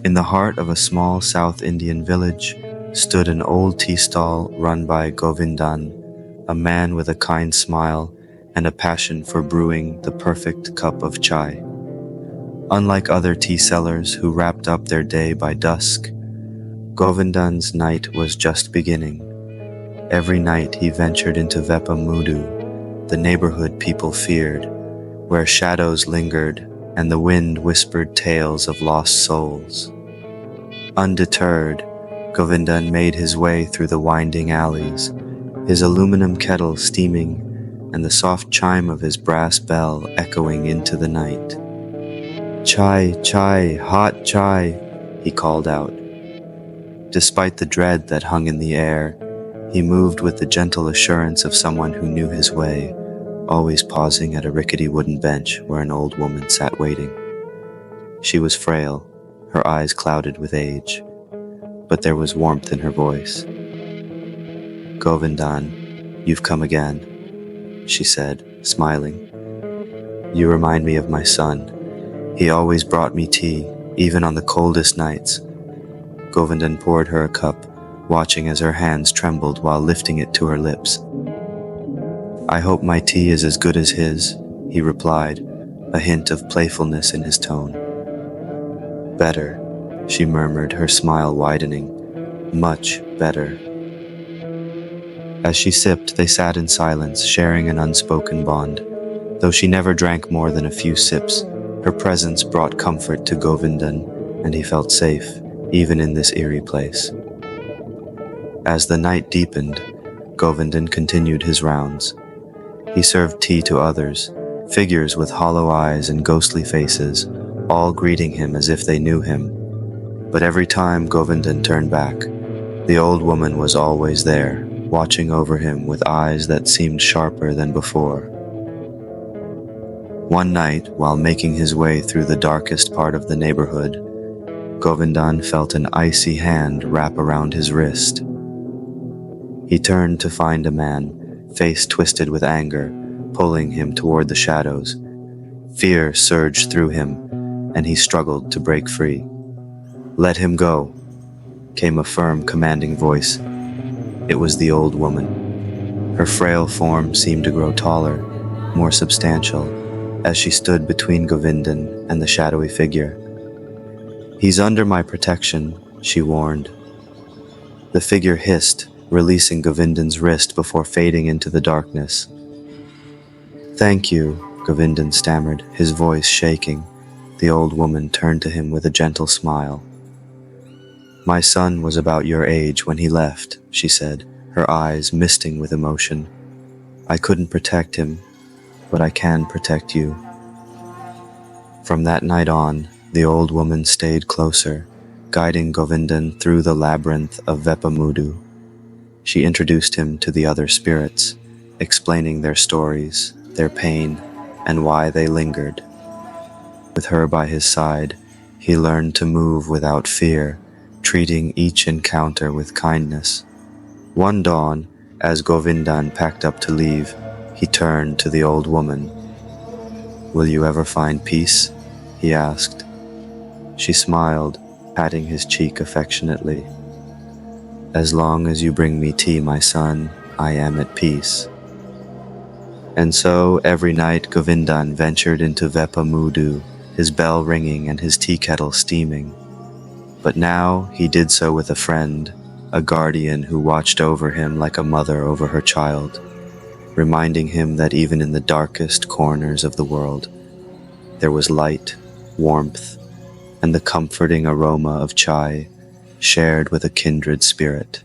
In the heart of a small South Indian village stood an old tea stall run by Govindan, a man with a kind smile and a passion for brewing the perfect cup of chai. Unlike other tea sellers who wrapped up their day by dusk, Govindan's night was just beginning. Every night he ventured into Veepamoodu, the neighborhood people feared, where shadows lingered and the wind whispered tales of lost souls. Undeterred, Govindan made his way through the winding alleys, his aluminum kettle steaming and the soft chime of his brass bell echoing into the night. "Chai, chai, hot chai," he called out. Despite the dread that hung in the air, he moved with the gentle assurance of someone who knew his way, always pausing at a rickety wooden bench where an old woman sat waiting. She was frail, her eyes clouded with age, but there was warmth in her voice. "Govindan, you've come again," she said, smiling. "You remind me of my son. He always brought me tea, even on the coldest nights." Govindan poured her a cup, watching as her hands trembled while lifting it to her lips. "I hope my tea is as good as his," he replied, a hint of playfulness in his tone. "Better," she murmured, her smile widening. "Much better." As she sipped, they sat in silence, sharing an unspoken bond. Though she never drank more than a few sips, her presence brought comfort to Govindan, and he felt safe, even in this eerie place. As the night deepened, Govindan continued his rounds. He served tea to others, figures with hollow eyes and ghostly faces, all greeting him as if they knew him. But every time Govindan turned back, the old woman was always there, watching over him with eyes that seemed sharper than before. One night, while making his way through the darkest part of the neighborhood, Govindan felt an icy hand wrap around his wrist. He turned to find a man, face twisted with anger, pulling him toward the shadows. Fear surged through him, and he struggled to break free. "Let him go," came a firm, commanding voice. It was the old woman. Her frail form seemed to grow taller, more substantial, as she stood between Govindan and the shadowy figure. "He's under my protection," she warned. The figure hissed, releasing Govindan's wrist before fading into the darkness. "Thank you," Govindan stammered, his voice shaking. The old woman turned to him with a gentle smile. "My son was about your age when he left," she said, her eyes misting with emotion. "I couldn't protect him, but I can protect you." From that night on, the old woman stayed closer, guiding Govindan through the labyrinth of Veepamoodu. She introduced him to the other spirits, explaining their stories, their pain, and why they lingered. With her by his side, he learned to move without fear, treating each encounter with kindness. One dawn, as Govindan packed up to leave, he turned to the old woman. "Will you ever find peace?" he asked. She smiled, patting his cheek affectionately. "As long as you bring me tea, my son, I am at peace." And so every night Govindan ventured into Veepamoodu, his bell ringing and his tea kettle steaming. But now he did so with a friend, a guardian who watched over him like a mother over her child, reminding him that even in the darkest corners of the world, there was light, warmth, and the comforting aroma of chai shared with a kindred spirit.